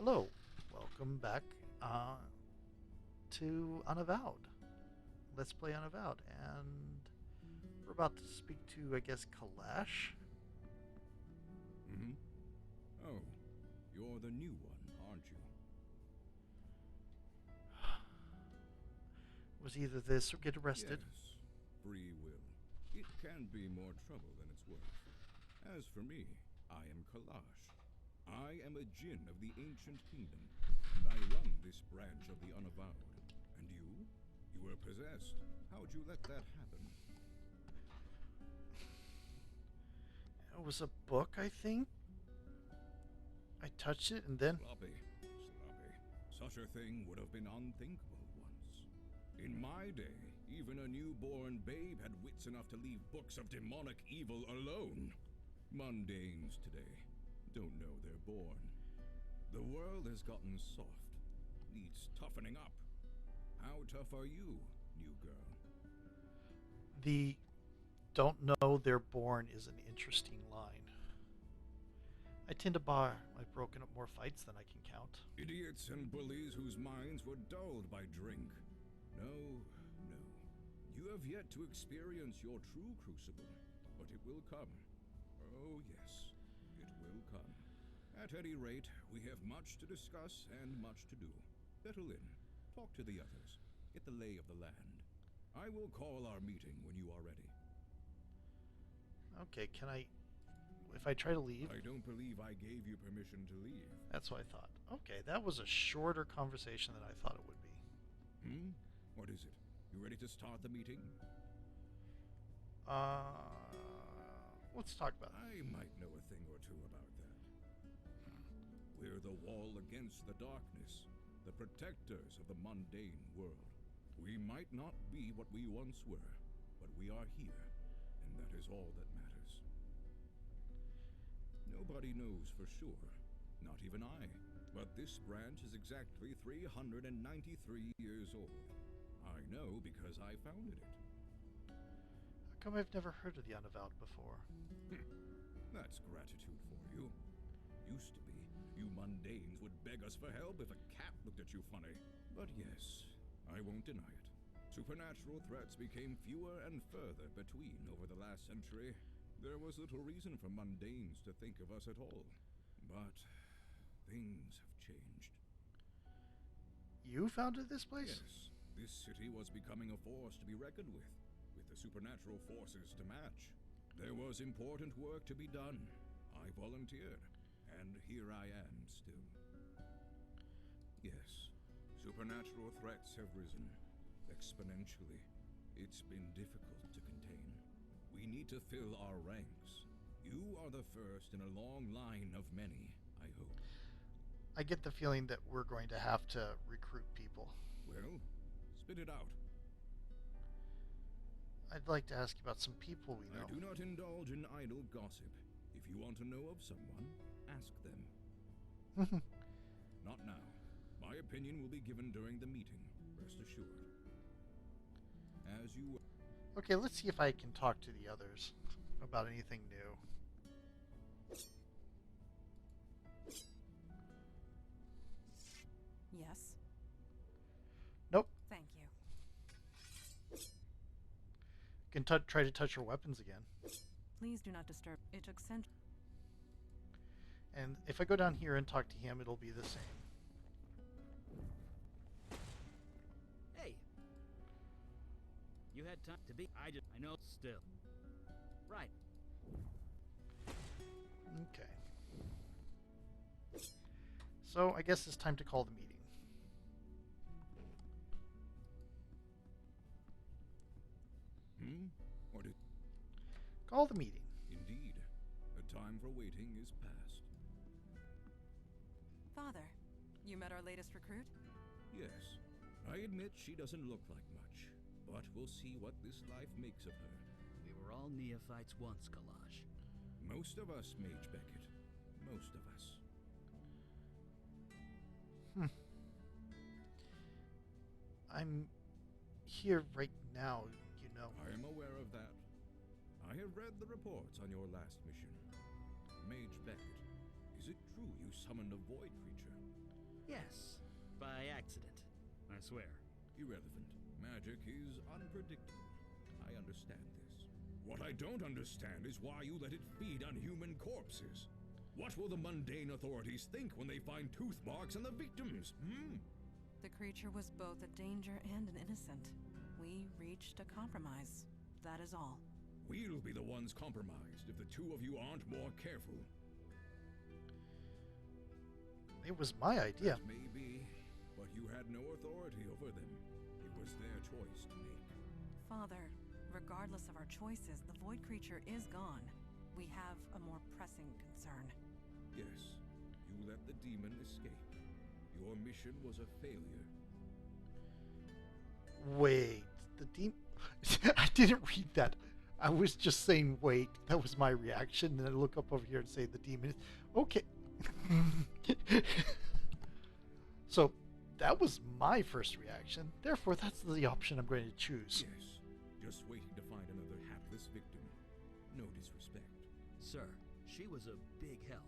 Hello, welcome back to Unavowed. Let's play Unavowed, and we're about to speak to, I guess, Kalash. Mm-hmm. Oh, you're the new one, aren't you? Was either this or get arrested. Yes, free will. It can be more trouble than it's worth. As for me, I am Kalash. I am a djinn of the ancient kingdom, and I run this branch of the Unavowed. And you? You were possessed. How'd you let that happen? It was a book, I think. I touched it and then... Sloppy. Such a thing would have been unthinkable once. In my day, even a newborn babe had wits enough to leave books of demonic evil alone. Mundanes today don't know they're born. The world has gotten soft, needs toughening up. How tough are you, new girl? The don't know they're born is an interesting line. I tend to bar. I've broken up more fights than I can count. Idiots and bullies whose minds were dulled by drink. No. You have yet to experience your true crucible, but it will come. Oh yes, it will come. At any rate, we have much to discuss and much to do. Settle in, talk to the others, get the lay of the land. I will call our meeting when you are ready. Okay, can I... If I try to leave... I don't believe I gave you permission to leave. That's what I thought. Okay, that was a shorter conversation than I thought it would be. What is it? You ready to start the meeting? Let's talk about it. I might know a thing or two about that. We're the wall against the darkness, the protectors of the mundane world. We might not be what we once were, but we are here, and that is all that matters. Nobody knows for sure, not even I, but this branch is exactly 393 years old. I know because I founded it. How come I've never heard of the Unavowed before? That's gratitude for you. Used to be, you mundanes would beg us for help if a cat looked at you funny. But yes, I won't deny it. Supernatural threats became fewer and further between over the last century. There was little reason for mundanes to think of us at all. But things have changed. You founded this place? Yes, this city was becoming a force to be reckoned with the supernatural forces to match. There was important work to be done. I volunteered, and here I am still. Yes, supernatural threats have risen exponentially. It's been difficult to contain. We need to fill our ranks. You are the first in a long line of many, I hope. I get the feeling that we're going to have to recruit people. Well, spit it out. I'd like to ask you about some people we know. I do not indulge in idle gossip. If you want to know of someone, ask them. Not now. My opinion will be given during the meeting, rest assured. As you... Okay, let's see if I can talk to the others about anything new. Yes. Nope. Thank you. Can try to touch your weapons again. Please do not disturb. It took centuries. And if I go down here and talk to him, it'll be the same. Hey! You had time to be... I know still. Right. Okay. So I guess it's time to call the meeting. What is... Call the meeting. Indeed. The time for waiting is past. Father, you met our latest recruit? Yes. I admit she doesn't look like much, but we'll see what this life makes of her. We were all neophytes once, Kalash. Most of us, Mage Beckett. Most of us. I'm here right now, you know. I am aware of that. I have read the reports on your last mission. Mage Beckett, is it true you summoned a void creature? Yes, by accident. I swear. Irrelevant. Magic is unpredictable. I understand this. What I don't understand is why you let it feed on human corpses. What will the mundane authorities think when they find tooth marks on the victims, hmm? The creature was both a danger and an innocent. We reached a compromise. That is all. We'll be the ones compromised if the two of you aren't more careful. It was my idea. That may be, but you had no authority over them. It was their choice to make. Father, regardless of our choices, the void creature is gone. We have a more pressing concern. Yes, you let the demon escape. Your mission was a failure. Wait, the demon... I didn't read that. I was just saying, wait. That was my reaction. And then I look up over here and say the demon... Okay. So, that was my first reaction. Therefore, that's the option I'm going to choose. Yes, just waiting to find another hapless victim. No disrespect. Sir, she was a big help.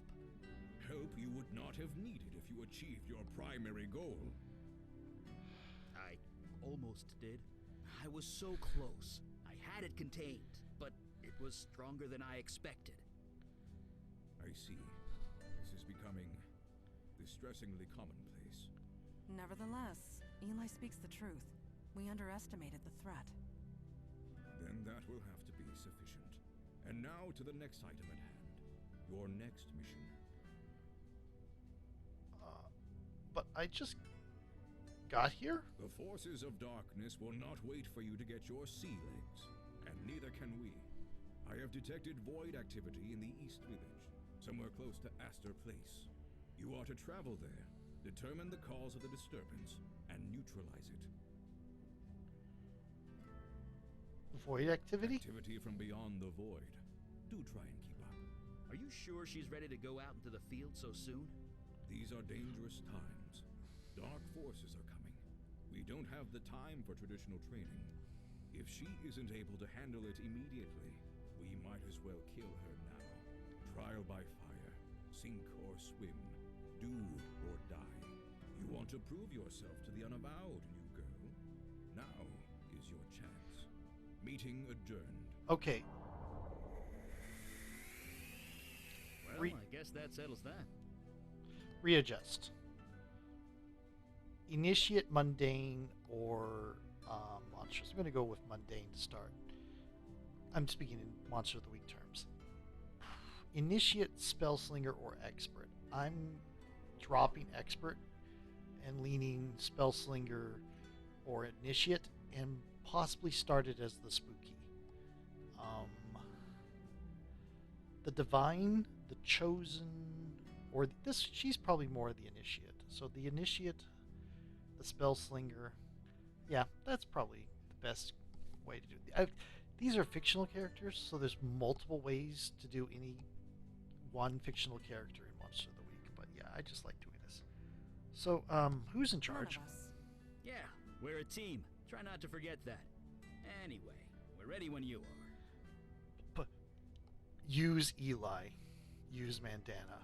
Help you would not have needed if you achieved your primary goal. I almost did. I was so close. I had it contained, but it was stronger than I expected. I see. This is becoming distressingly commonplace. Nevertheless, Eli speaks the truth. We underestimated the threat. Then that will have to be sufficient. And now to the next item at hand. Your next mission. But I just got here? The forces of darkness will not wait for you to get your sea legs. And neither can we. I have detected void activity in the East Village, somewhere close to Astor Place. You are to travel there, determine the cause of the disturbance, and neutralize it. Void activity? Activity from beyond the void. Do try and keep up. Are you sure she's ready to go out into the field so soon? These are dangerous times. Dark forces are coming. We don't have the time for traditional training. If she isn't able to handle it immediately, we might as well kill her now. Trial by fire, sink or swim, do or die. You want to prove yourself to the Unavowed, new girl. Now is your chance. Meeting adjourned. Okay. Well, I guess that settles that. Readjust. Initiate mundane or monstrous. I'm going to go with mundane to start. I'm speaking in Monster of the Week terms. Initiate, spellslinger, or expert. I'm dropping expert and leaning spellslinger or initiate and possibly start it as the spooky. The divine, the chosen, or this, she's probably more the initiate. So the initiate, the spellslinger, yeah, that's probably the best way to do it. These are fictional characters, so there's multiple ways to do any one fictional character in Monster of the Week. But yeah, I just like doing this. So, who's in charge? None of us. Yeah, we're a team. Try not to forget that. Anyway, we're ready when you are. But use Eli. Use Mandana.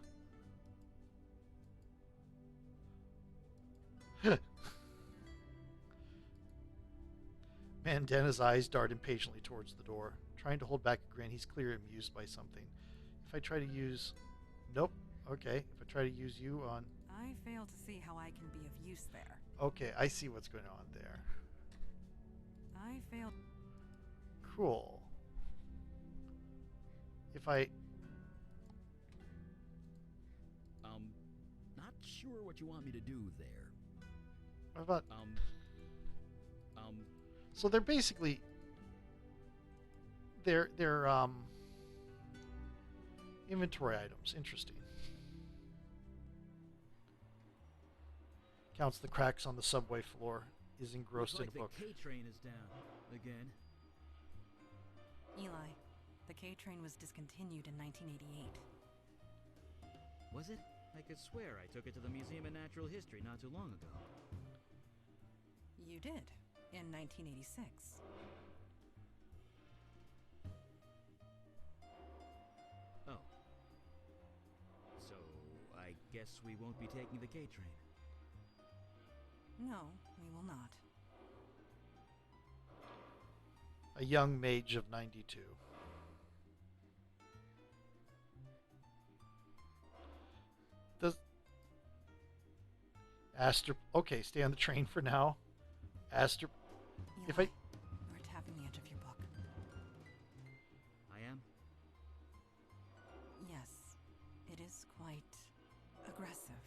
Mandana's eyes dart impatiently towards the door. Trying to hold back a grin, he's clearly amused by something. If I try to use... Nope. Okay. If I try to use you on... I fail to see how I can be of use there. Okay, I see what's going on there. I failed. Cool. If I... Not sure what you want me to do there. What about... Um, So they're basically... They're inventory items. Interesting. Counts the cracks on the subway floor. Is engrossed looks in a like book. the K-train is down. Again. Eli, the K-train was discontinued in 1988. Was it? I could swear I took it to the Museum of Natural History not too long ago. You did, in 1986. Oh. So, I guess we won't be taking the K-train. No, we will not. A young mage of 92. Does Aster... Okay, stay on the train for now. Aster... If I... Eli, you are tapping the edge of your book. I am? Yes, it is quite aggressive.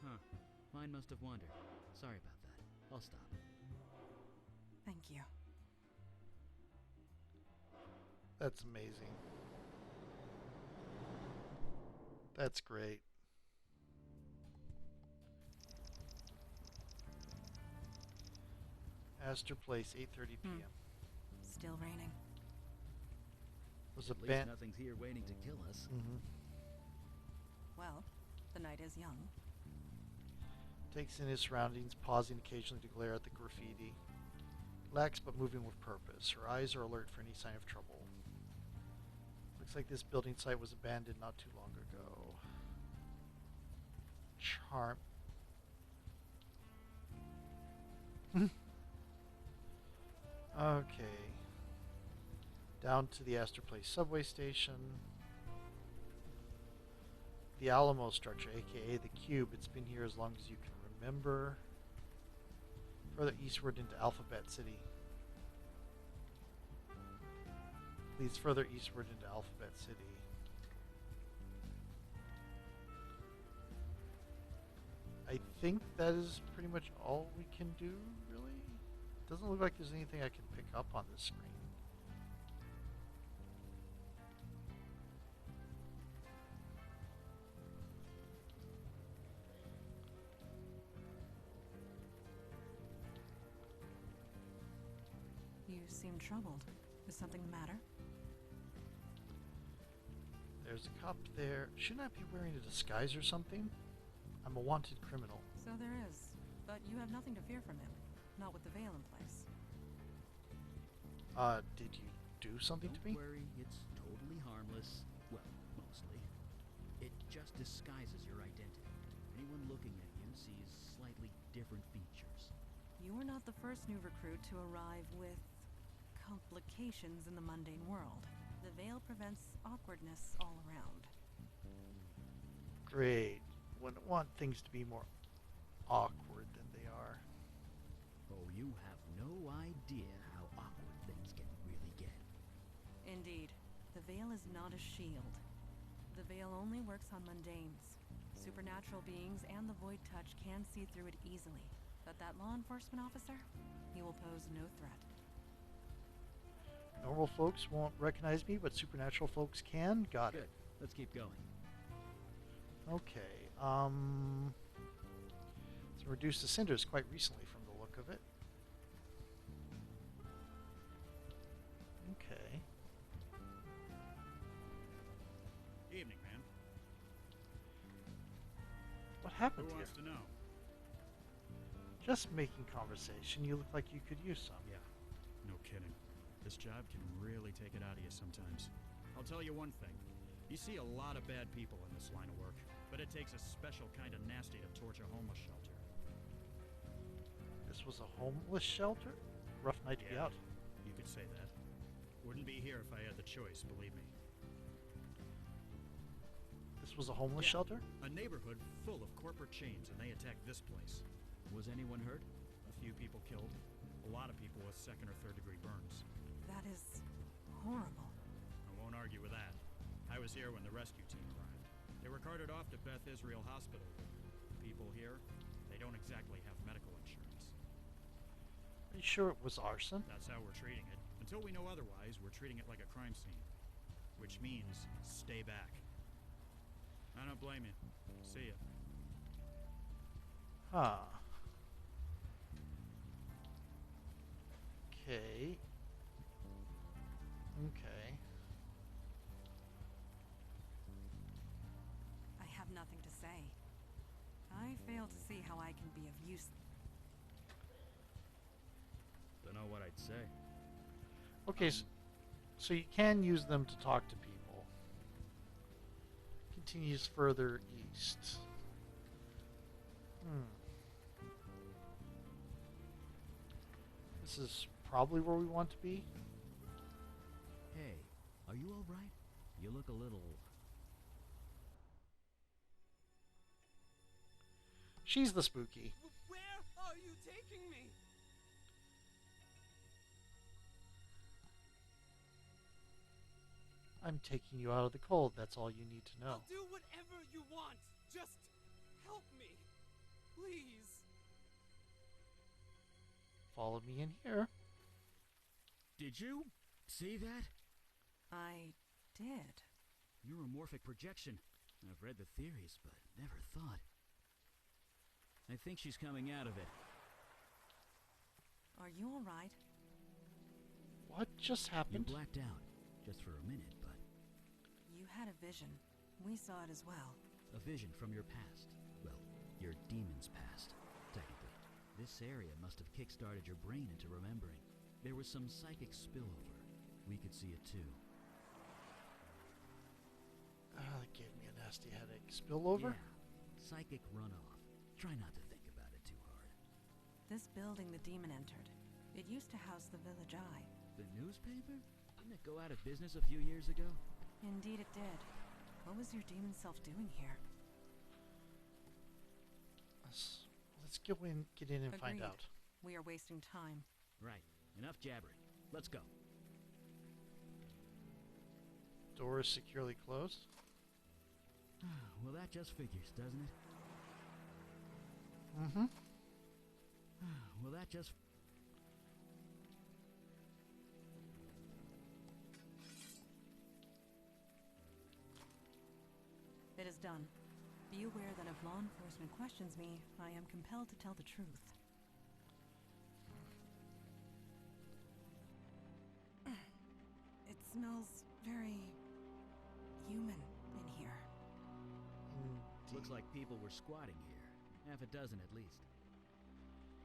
Huh. Mine must have wandered. Sorry about that. I'll stop. Thank you. That's amazing. That's great. Astor Place, 8:30 p.m. Still raining. Was At a least band. nothing's here waiting to kill us. Well, the night is young. Takes in his surroundings, pausing occasionally to glare at the graffiti. Relaxed but moving with purpose. Her eyes are alert for any sign of trouble. Looks like this building site was abandoned not too long ago. Charm. Okay. Down to the Astor Place subway station. The Alamo structure, aka the Cube. It's been here as long as you can remember. Further eastward into Alphabet City. Leads further eastward into Alphabet City. I think that is pretty much all we can do, really. Doesn't look like there's anything I can pick up on this screen. You seem troubled. Is something the matter? There's a cop there. Shouldn't I be wearing a disguise or something? I'm a wanted criminal. So there is. But you have nothing to fear from him. Not with the veil in place. Did you do something to me? Don't worry, it's totally harmless. Well, mostly. It just disguises your identity. Anyone looking at you sees slightly different features. You are not the first new recruit to arrive with complications in the mundane world. The veil prevents awkwardness all around. Great. Wouldn't want things to be more awkward than they are. Oh, you have no idea how awkward things can really get. Indeed. The veil is not a shield. The veil only works on mundanes. Supernatural beings and the void touch can see through it easily. But that law enforcement officer, he will pose no threat. Normal folks won't recognize me, but supernatural folks can. Got Good. it. Let's keep going. Okay. It's reduced to cinders quite recently from the look of it. Okay. Evening, man. What happened Who here? wants to know? Just making conversation. You look like you could use some. Yeah, no kidding. This job can really take it out of you sometimes. I'll tell you one thing. You see a lot of bad people in this line of work, but it takes a special kind of nasty to torch a homeless shelter. This was a homeless shelter? Rough night to be Yeah. out. You could say that. Wouldn't be here if I had the choice, believe me. This was a homeless Yeah. shelter? A neighborhood full of corporate chains, and they attacked this place. Was anyone hurt? A few people killed. A lot of people with second or third degree burns. That is horrible. I won't argue with that. I was here when the rescue team arrived. They were carted off to Beth Israel Hospital. People here, they don't exactly have medical insurance. Are you sure it was arson? That's how we're treating it. Until we know otherwise, we're treating it like a crime scene. Which means, stay back. I don't blame you. See ya. Huh. Okay. Okay. I have nothing to say. I fail to see how I can be of use. Don't know what I'd say. Okay, so you can use them to talk to people. Continues further east. this is probably where we want to be. Hey, are you all right? You look a little... She's the spooky. Where are you taking me? I'm taking you out of the cold. That's all you need to know. I'll do whatever you want. Just help me. Please. Follow me in here. Did you see that? I did. Neuromorphic projection. I've read the theories, but never thought. I think she's coming out of it. Are you alright? What just You happened? blacked out, just for a minute, but You had a vision. We saw it as well. a vision from your past. Well, your demon's past, technically. This area must have kick-started your brain into remembering. There was some psychic spillover. We could see it too. That gave me a nasty headache. Spillover? Yeah, psychic runoff. Try not to think about it too hard. This building the demon entered. It used to house the Village Eye. The newspaper? Didn't it go out of business a few years ago? Indeed it did. What was your demon self doing here? Let's get in and find Agreed. out. We are wasting time. Right. Enough jabbering. Let's go. Door is securely closed. Well, that just figures, doesn't it? Mm-hmm. Well, that just... It is done. Be aware that if law enforcement questions me, I am compelled to tell the truth. It smells very human in here. Looks like people were squatting here. Half a dozen at least.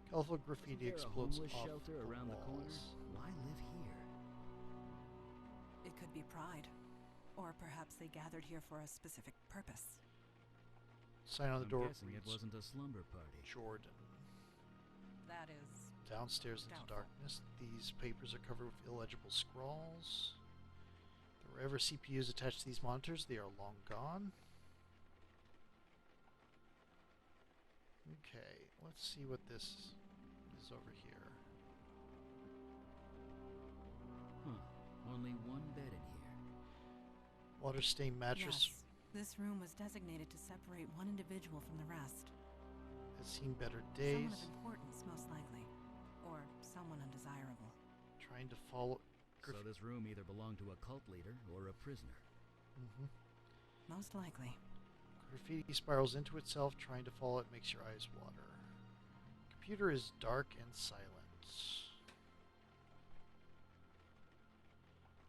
Colorful Isn't graffiti there a explodes homeless off shelter the around the corner? walls. Why live here? It could be pride. Or perhaps they gathered here for a specific purpose. Sign on the I'm door guessing it reads wasn't a slumber party. Jordan. That is... Downstairs into Doubtful. darkness. These papers are covered with illegible scrawls. There were ever CPUs attached to these monitors. They are long gone. Okay, let's see what this is over here. Huh. Only one bed in here. Water stained mattress Yes. This room was designated to separate one individual from the rest. has seen better Someone days. of importance, most likely. Or someone undesirable. Trying to follow. So this room either belonged to a cult leader or a prisoner. Most likely. Graffiti spirals into itself. Trying to follow it makes your eyes water. Computer is dark and silent.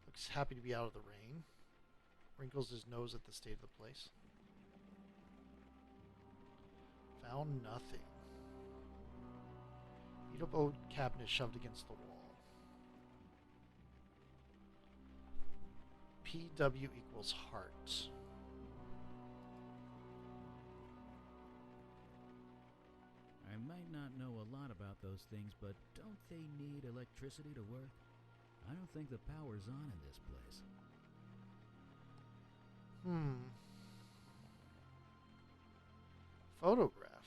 Looks happy to be out of the rain. Wrinkles his nose at the state of the place. Found nothing. Beat up old cabinet shoved against the wall. PW equals heart. I might not know a lot about those things, but don't they need electricity to work? I don't think the power's on in this place. Photograph.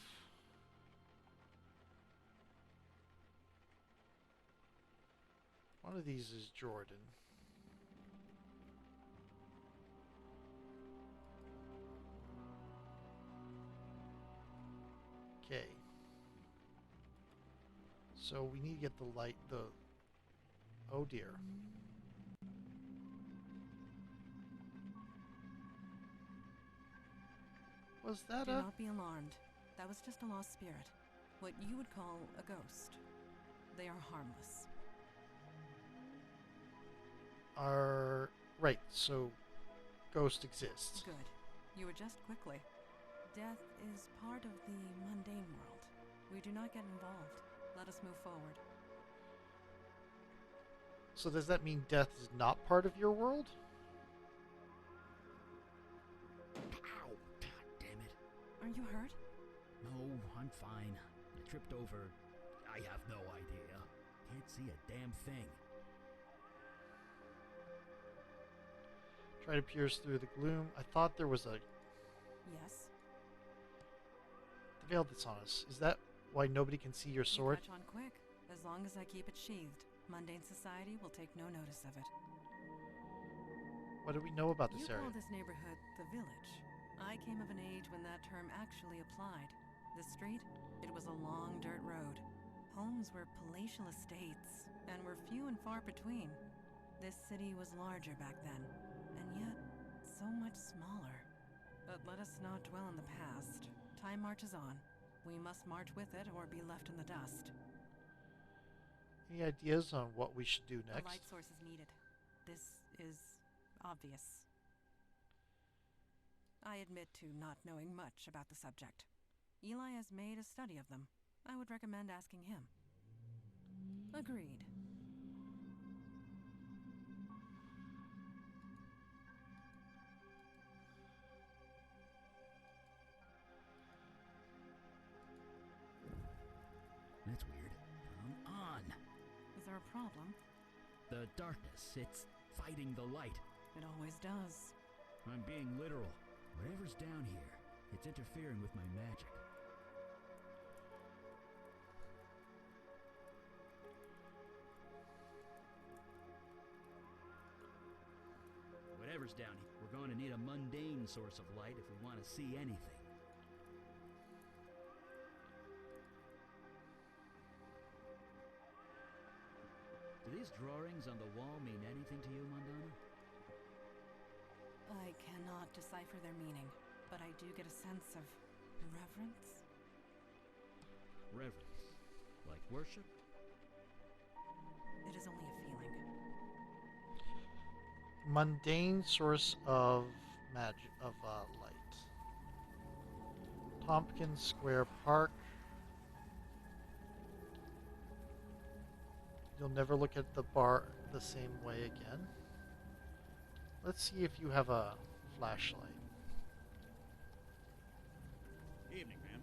One of these is Jordan. Okay. So we need to get the light, oh dear. Was that Do a... not be alarmed. That was just a lost spirit. What you would call a ghost. They are harmless. Right, so ghost exists. Good. You adjust quickly. Death is part of the mundane world. We do not get involved. Let us move forward. So does that mean death is not part of your world? Ow! God damn it. Are you hurt? No, I'm fine. I tripped over... I have no idea. can't see a damn thing. Try to pierce through the gloom. I thought there was a Yes? the veil that's on us. Is that why nobody can see your sword? You catch on quick. As long as I keep it sheathed, mundane society will take no notice of it. What do we know about this You area? call this neighborhood the village. I came of an age when that term actually applied. The street, it was a long dirt road. Homes were palatial estates, and were few and far between. This city was larger back then, and yet so much smaller. But let us not dwell in the past. Time marches on. We must march with it or be left in the dust. Any ideas on what we should do A next? light source is needed. This is obvious. I admit to not knowing much about the subject. Eli has made a study of them. I would recommend asking him. Agreed. That's weird. Come on. Is there a problem? The darkness, it's fighting the light. It always does. I'm being literal. Whatever's down here, it's interfering with my magic. Whatever's down here, we're going to need a mundane source of light if we want to see anything. Do these drawings on the wall mean anything to you, Mondana? I cannot decipher their meaning, but I do get a sense of reverence. Reverence. Like worship? It is only a feeling. Mundane source of magic of light. Tompkins Square Park. You'll never look at the bar the same way again. Let's see if you have a flashlight. Evening, ma'am.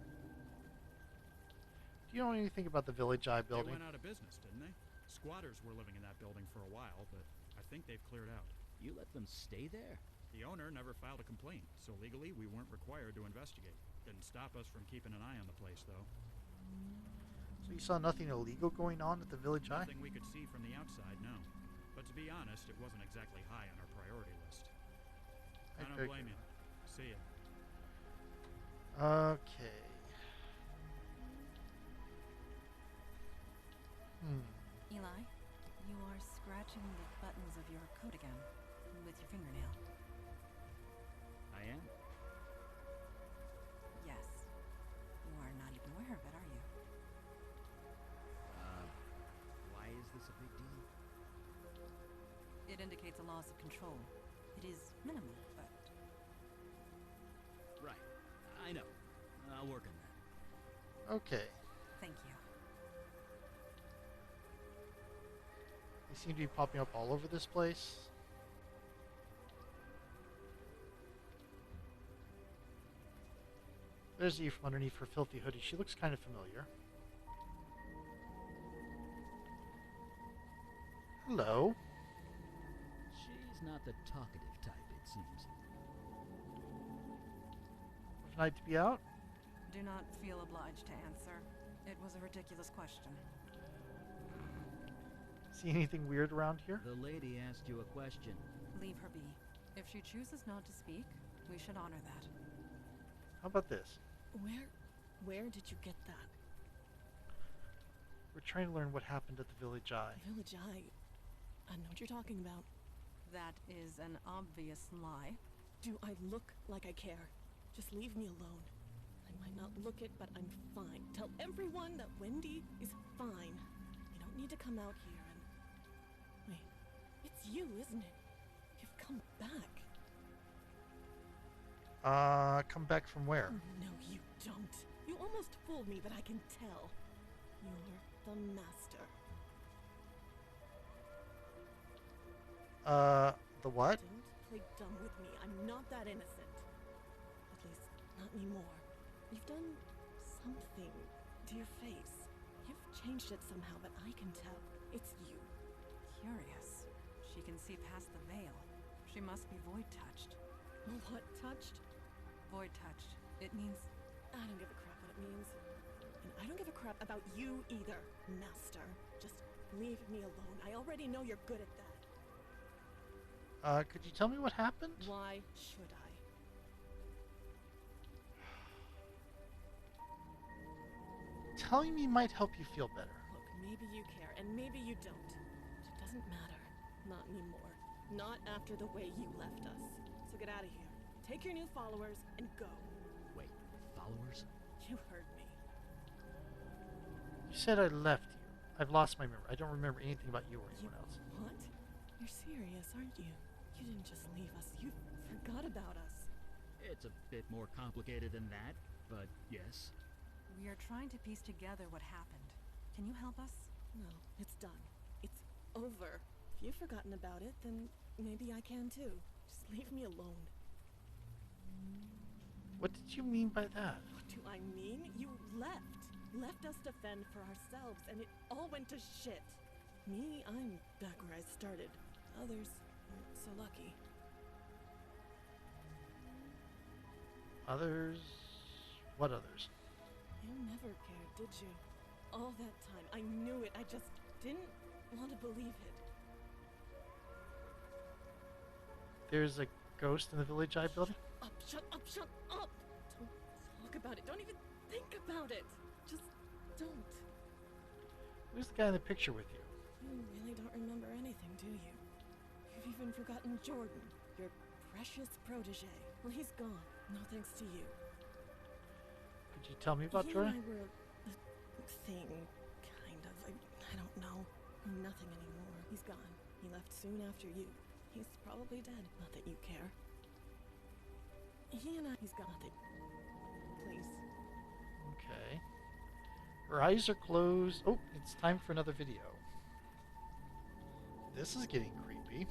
Do you know anything about the Village Eye They building? went out of business, didn't they? Squatters were living in that building for a while, but I think they've cleared out. You let them stay there? The owner never filed a complaint, so legally we weren't required to investigate. Didn't stop us from keeping an eye on the place, though. So you saw nothing illegal going on at the Village Eye? Nothing we could see from the outside, no. But to be honest, it wasn't exactly high on our priority list. I don't blame you. See ya. Okay. Eli, you are scratching the buttons of your coat again with your fingernail. I am? Yes. You are not even aware of it, are you? Why is this a big deal? It indicates a loss of control. It is minimal, but Right. I know. I'll work on that. Okay. thank you. They seem to be popping up all over this place. There's Eve from underneath her filthy hoodie. She looks kind of familiar. Hello. She's not the talkative type, it seems. Rough night to be out? Do not feel obliged to answer. It was a ridiculous question. See anything weird around here? The lady asked you a question. Leave her be. If she chooses not to speak, we should honor that. How about this? Where did you get that? We're trying to learn what happened at the Village Eye. Village Eye. I know what you're talking about. That is an obvious lie. Do I look like I care? Just leave me alone. I might not look it, but I'm fine. Tell everyone that Wendy is fine. You don't need to come out here and... Wait, it's you, isn't it? You've come back. Come back from where? No, you don't. You almost fooled me, but I can tell. You're the master. The what? Don't play dumb with me. I'm not that innocent. At least, not anymore. You've done something to your face. You've changed it somehow, but I can tell. It's you. Curious. She can see past the veil. She must be void-touched. What touched? Void-touched. It means... I don't give a crap what it means. And I don't give a crap about you either, Master. Just leave me alone. I already know you're good at that. Could you tell me what happened? Why should I? Telling me might help you feel better. Look, maybe you care, and maybe you don't. But it doesn't matter. Not anymore. Not after the way you left us. So get out of here. Take your new followers and go. Wait, followers? You heard me. You said I left you. I've lost my memory. I don't remember anything about you or anyone else. What? You're serious, aren't you? You didn't just leave us. You forgot about us. It's a bit more complicated than that, but yes. We are trying to piece together what happened. Can you help us? No, it's done. It's over. If you've forgotten about it, then maybe I can too. Just leave me alone. What did you mean by that? What do I mean? You left. Left us to fend for ourselves, and it all went to shit. Me, I'm back where I started. Others aren't so lucky. Others? What others? You never cared, did you? All that time, I knew it. I just didn't want to believe it. There's a ghost in the village I built? Shut up, shut up! Don't talk about it. Don't even think about it. Just don't. Who's the guy in the picture with you? You really don't remember anything, do you? You've even forgotten Jordan, your precious protege. Well, he's gone. No thanks to you. Could you tell me about He Jordan? and I were a thing, kind of. I don't know. Nothing anymore. He's gone. He left soon after you. He's probably dead. Not that you care. He's got nothing. Please. Okay. Her eyes are closed. Oh, it's time for another video. This is getting creepy.